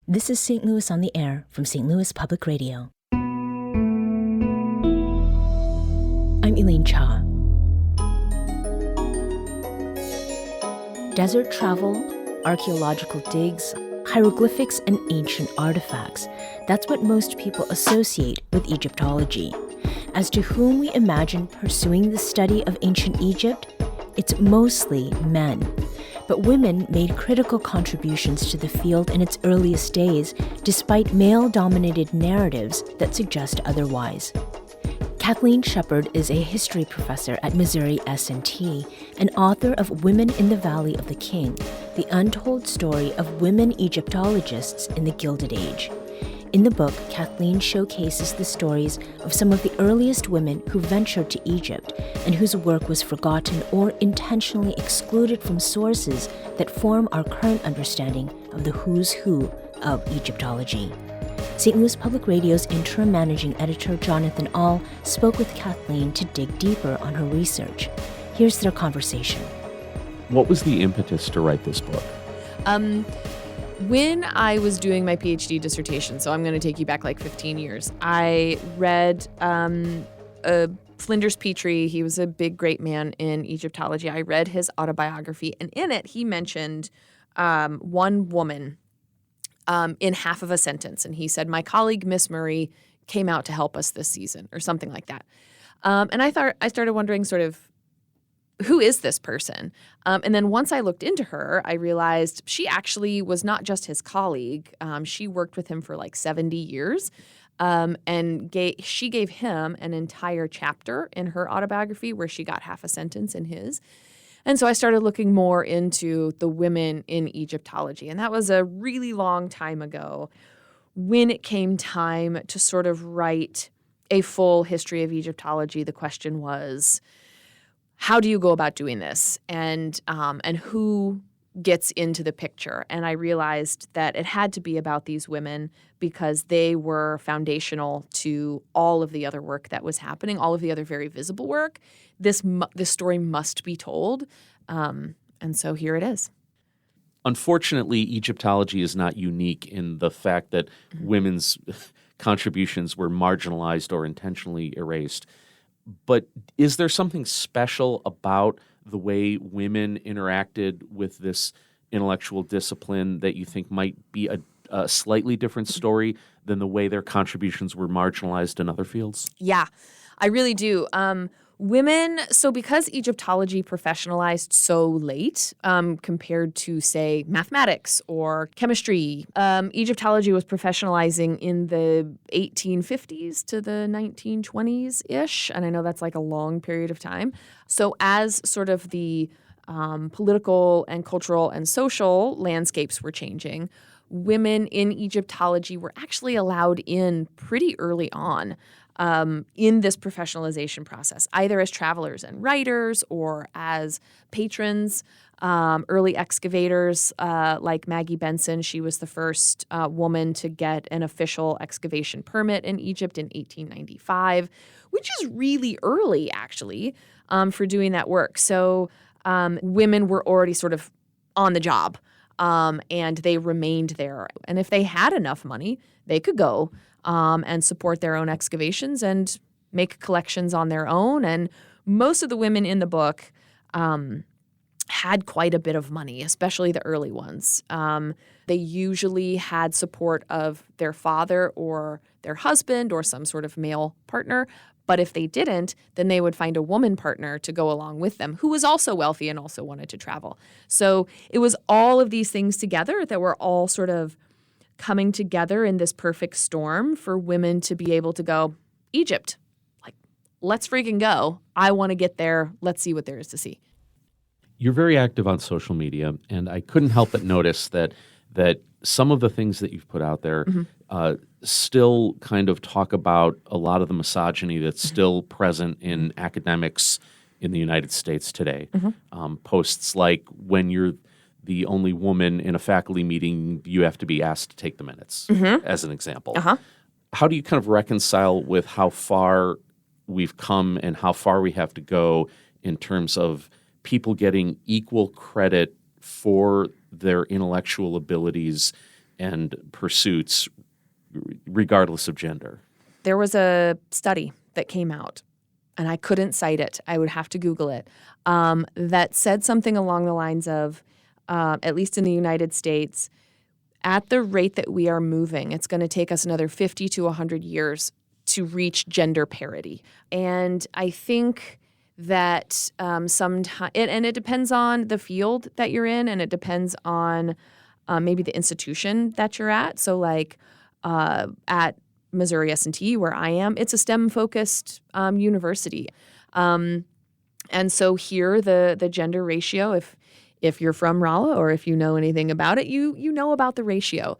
This is St. Louis on the Air from St. Louis Public Radio. I'm Elaine Cha. Desert travel, archaeological digs, hieroglyphics, and ancient artifacts. That's what most people associate with Egyptology. As to whom we imagine pursuing the study of ancient Egypt, it's mostly men. But women made critical contributions to the field in its earliest days, despite male-dominated narratives that suggest otherwise. Kathleen Sheppard is a history professor at Missouri S&T and author of Women in the Valley of the King, the untold story of women Egyptologists in the Gilded Age. In the book, Kathleen showcases the stories of some of the earliest women who ventured to Egypt and whose work was forgotten or intentionally excluded from sources that form our current understanding of the who's who of Egyptology. St. Louis Public Radio's interim managing editor, Jonathan Ahl, spoke with Kathleen to dig deeper on her research. Here's their conversation. What was the impetus to write this book? When I was doing my PhD dissertation, so I'm going to take you back like 15 years, I read Flinders Petrie. He was a big, great man in Egyptology. I read his autobiography, and in it he mentioned one woman in half of a sentence. And he said, "My colleague, Miss Murray, came out to help us this season," or something like that. And I started wondering sort of, who is this person? And then once I looked into her, I realized she actually was not just his colleague. She worked with him for like 70 years. And she gave him an entire chapter in her autobiography where she got half a sentence in his. And so I started looking more into the women in Egyptology. And that was a really long time ago. When it came time to sort of write a full history of Egyptology, the question was, how do you go about doing this, and who gets into the picture? And I realized that it had to be about these women because they were foundational to all of the other work that was happening, all of the other very visible work. This story must be told, and so here it is. Unfortunately, Egyptology is not unique in the fact that women's contributions were marginalized or intentionally erased. But is there something special about the way women interacted with this intellectual discipline that you think might be a slightly different story than the way their contributions were marginalized in other fields? Yeah, I really do. Women, so because Egyptology professionalized so late compared to, say, mathematics or chemistry, Egyptology was professionalizing in the 1850s to the 1920s-ish, and I know that's like a long period of time. So as sort of the political and cultural and social landscapes were changing, women in Egyptology were actually allowed in pretty early on. In this professionalization process, either as travelers and writers or as patrons. Early excavators like Maggie Benson, she was the first woman to get an official excavation permit in Egypt in 1895, which is really early, actually, for doing that work. So women were already sort of on the job, and they remained there. And if they had enough money, they could go and support their own excavations and make collections on their own. And most of the women in the book had quite a bit of money, especially the early ones. They usually had support of their father or their husband or some sort of male partner. But if they didn't, then they would find a woman partner to go along with them who was also wealthy and also wanted to travel. So it was all of these things together that were all sort of coming together in this perfect storm for women to be able to go, Egypt, like, let's freaking go. I want to get there. Let's see what there is to see. You're very active on social media, and I couldn't help but notice that some of the things that you've put out there still kind of talk about a lot of the misogyny that's still present in academics in the United States today. Posts like, when you're the only woman in a faculty meeting, you have to be asked to take the minutes, as an example. How do you kind of reconcile with how far we've come and how far we have to go in terms of people getting equal credit for their intellectual abilities and pursuits, regardless of gender? There was a study that came out, and I couldn't cite it. I would have to Google it, that said something along the lines of, at least in the United States, at the rate that we are moving, it's going to take us another 50 to 100 years to reach gender parity. And I think that sometimes, and it depends on the field that you're in, and it depends on maybe the institution that you're at. So like at Missouri S&T, where I am, it's a STEM-focused university. And so here, the gender ratio, if you're from Rolla or if you know anything about it, you know about the ratio,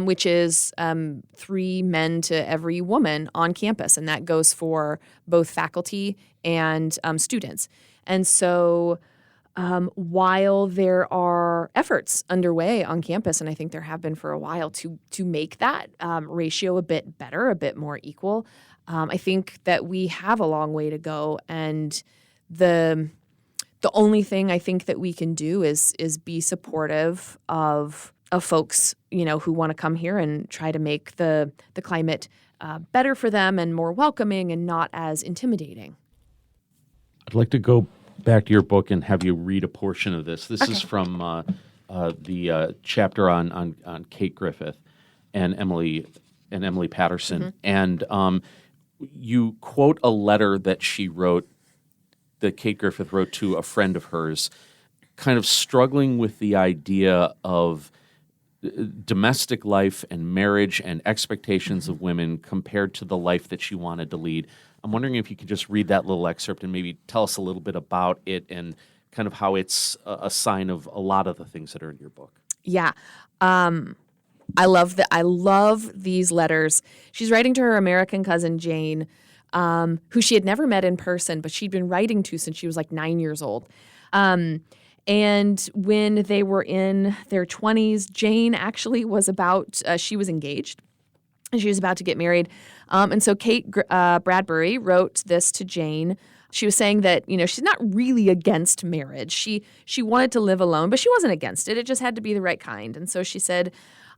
which is 3 men to every woman on campus. And that goes for both faculty and students. And so while there are efforts underway on campus, and I think there have been for a while to make that ratio a bit better, a bit more equal, I think that we have a long way to go. And the only thing I think that we can do is be supportive of folks, who want to come here and try to make the climate better for them and more welcoming and not as intimidating. I'd like to go back to your book and have you read a portion of this. This is from the chapter on Kate Griffith and Emily Patterson, and you quote a letter that Kate Griffith wrote to a friend of hers, kind of struggling with the idea of domestic life and marriage and expectations of women compared to the life that she wanted to lead. I'm wondering if you could just read that little excerpt and maybe tell us a little bit about it and kind of how it's a sign of a lot of the things that are in your book. Yeah. I love these letters. She's writing to her American cousin, Jane, who she had never met in person, but she'd been writing to since she was like 9 years old. And when they were in their 20s, Jane actually was she was engaged and she was about to get married. And so Kate Bradbury wrote this to Jane. She was saying that, she's not really against marriage. She wanted to live alone, but she wasn't against it. It just had to be the right kind. And so she said,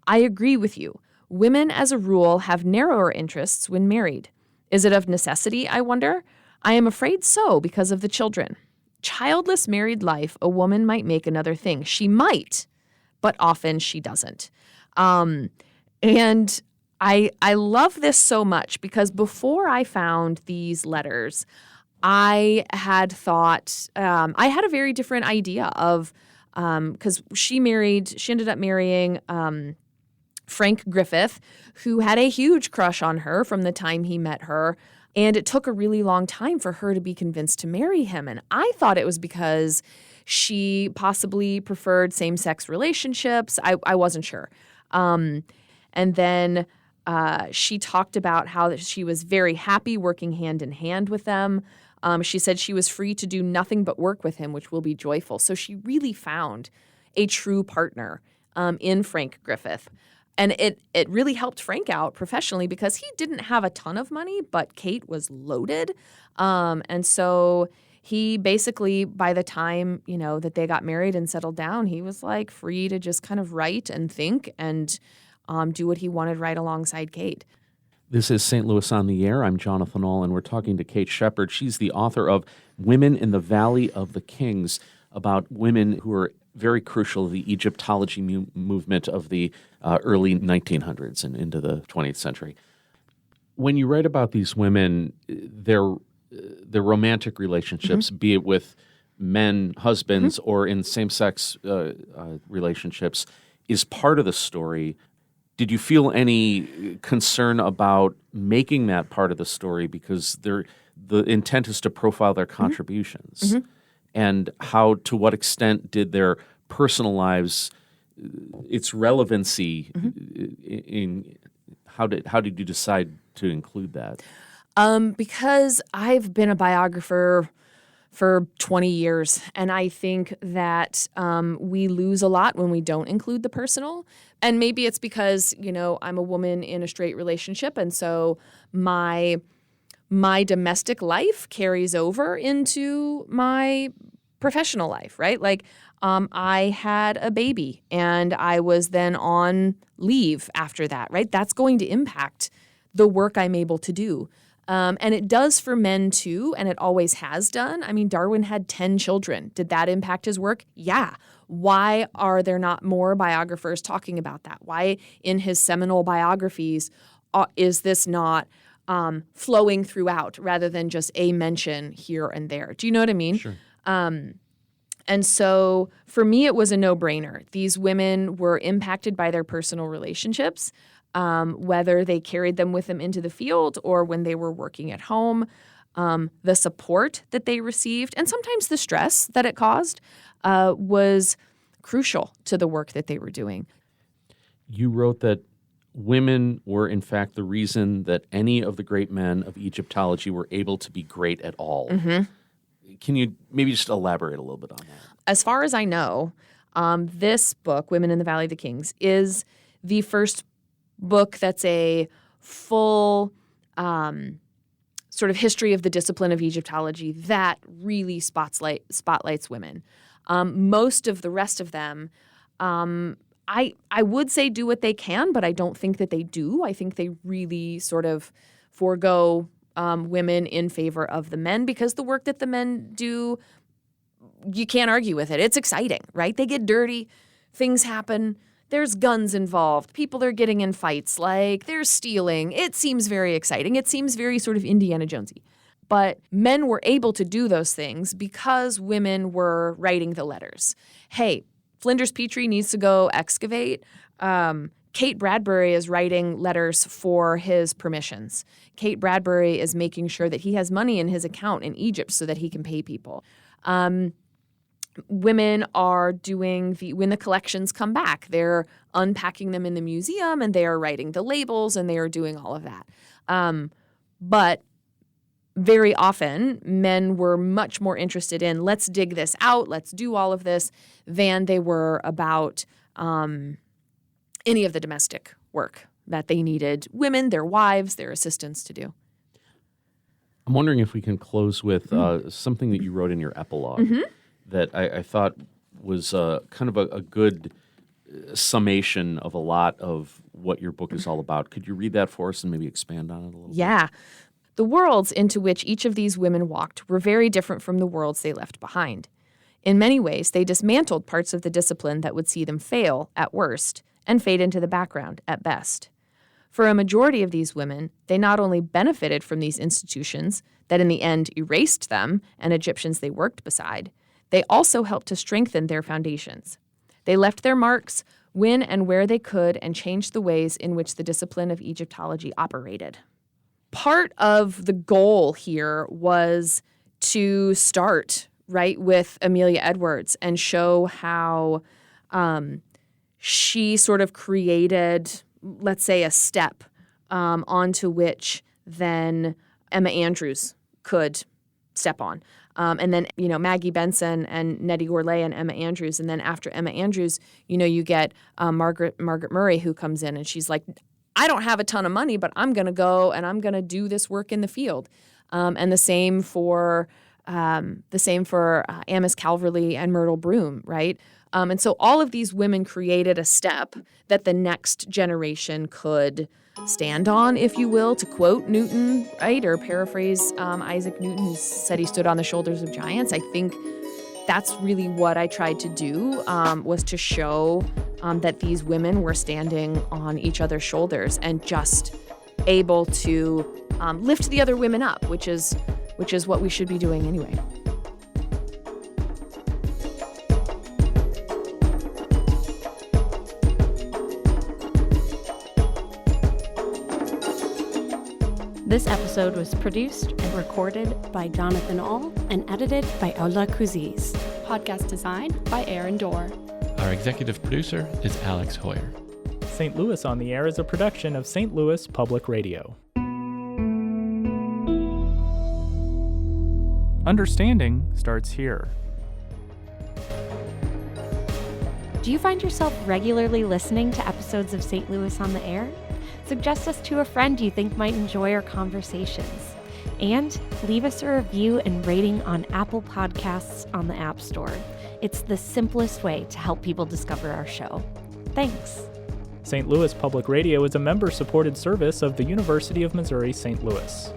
I agree with you. Women, as a rule, have narrower interests when married. Is it of necessity, I wonder? I am afraid so, because of the children. Childless married life, a woman might make another thing. She might, but often she doesn't. And I love this so much because before I found these letters, I had thought, I had a very different idea of, because she ended up marrying Frank Griffith, who had a huge crush on her from the time he met her. And it took a really long time for her to be convinced to marry him. And I thought it was because she possibly preferred same-sex relationships. I wasn't sure. And then she talked about how she was very happy working hand in hand with them. She said she was free to do nothing but work with him, which will be joyful. So she really found a true partner in Frank Griffith. And it really helped Frank out professionally because he didn't have a ton of money, but Kate was loaded. And so he basically, by the time, that they got married and settled down, he was like free to just kind of write and think and do what he wanted right alongside Kate. This is St. Louis on the Air. I'm Jonathan Ahl, and we're talking to Kate Sheppard. She's the author of Women in the Valley of the Kings, about women who are very crucial to the Egyptology movement of the early 1900s and into the 20th century. When you write about these women, their romantic relationships, be it with men, husbands, or in same-sex relationships, is part of the story. Did you feel any concern about making that part of the story because the intent is to profile their contributions? And to what extent did their personal lives, its relevancy, how did you decide to include that? Because I've been a biographer for 20 years, and I think that we lose a lot when we don't include the personal. And maybe it's because, I'm a woman in a straight relationship, and so my domestic life carries over into my professional life, right? Like I had a baby and I was then on leave after that, right? That's going to impact the work I'm able to do. And it does for men too, and it always has done. I mean, Darwin had 10 children. Did that impact his work? Yeah. Why are there not more biographers talking about that? Why in his seminal biographies is this not flowing throughout rather than just a mention here and there? Do you know what I mean? Sure. And so for me, it was a no-brainer. These women were impacted by their personal relationships, whether they carried them with them into the field or when they were working at home. The support that they received and sometimes the stress that it caused was crucial to the work that they were doing. You wrote that women were, in fact, the reason that any of the great men of Egyptology were able to be great at all. Mm-hmm. Can you maybe just elaborate a little bit on that? As far as I know, this book, Women in the Valley of the Kings, is the first book that's a full sort of history of the discipline of Egyptology that really spotlights women. Most of the rest of them, I would say do what they can, but I don't think that they do. I think they really sort of forego women in favor of the men because the work that the men do, you can't argue with it. It's exciting, right? They get dirty, things happen. There's guns involved. People are getting in fights. Like, there's stealing. It seems very exciting. It seems very sort of Indiana Jonesy. But men were able to do those things because women were writing the letters. Hey, Flinders Petrie needs to go excavate. Kate Bradbury is writing letters for his permissions. Kate Bradbury is making sure that he has money in his account in Egypt so that he can pay people. Women are doing when the collections come back, they're unpacking them in the museum and they are writing the labels and they are doing all of that. But very often, men were much more interested in let's dig this out, let's do all of this, than they were about any of the domestic work that they needed women, their wives, their assistants to do. I'm wondering if we can close with something that you wrote in your epilogue that I thought was kind of a good summation of a lot of what your book is all about. Could you read that for us and maybe expand on it a little bit? Yeah. The worlds into which each of these women walked were very different from the worlds they left behind. In many ways, they dismantled parts of the discipline that would see them fail at worst and fade into the background at best. For a majority of these women, they not only benefited from these institutions that in the end erased them and Egyptians they worked beside, they also helped to strengthen their foundations. They left their marks when and where they could and changed the ways in which the discipline of Egyptology operated. Part of the goal here was to start, right, with Amelia Edwards and show how she sort of created, let's say, a step onto which then Emma Andrews could step on. And then, Maggie Benson and Nettie Gourlay and Emma Andrews. And then after Emma Andrews, you get Margaret Murray who comes in and she's like, I don't have a ton of money, but I'm going to go and I'm going to do this work in the field. And the same for Amos Calverley and Myrtle Broom, right? And so all of these women created a step that the next generation could stand on, if you will, to quote Newton, right? Or paraphrase Isaac Newton, who said he stood on the shoulders of giants. I think that's really what I tried to do, was to show that these women were standing on each other's shoulders and just able to lift the other women up, which is what we should be doing anyway. This episode was produced and recorded by Jonathan All and edited by Ola Kuziz. Podcast design by Aaron Dorr. Our executive producer is Alex Hoyer. St. Louis on the Air is a production of St. Louis Public Radio. Understanding starts here. Do you find yourself regularly listening to episodes of St. Louis on the Air? Suggest us to a friend you think might enjoy our conversations. And leave us a review and rating on Apple Podcasts on the App Store. It's the simplest way to help people discover our show. Thanks. St. Louis Public Radio is a member-supported service of the University of Missouri St. Louis.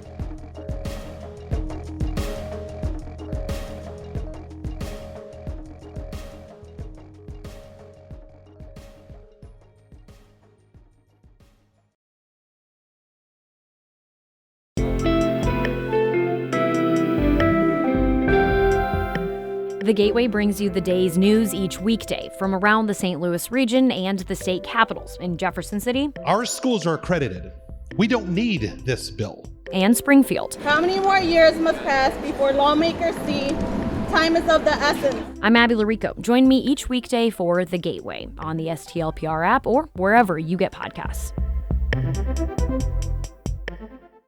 The Gateway brings you the day's news each weekday from around the St. Louis region and the state capitals in Jefferson City. Our schools are accredited. We don't need this bill. And Springfield. How many more years must pass before lawmakers see time is of the essence? I'm Abby Larico. Join me each weekday for The Gateway on the STLPR app or wherever you get podcasts.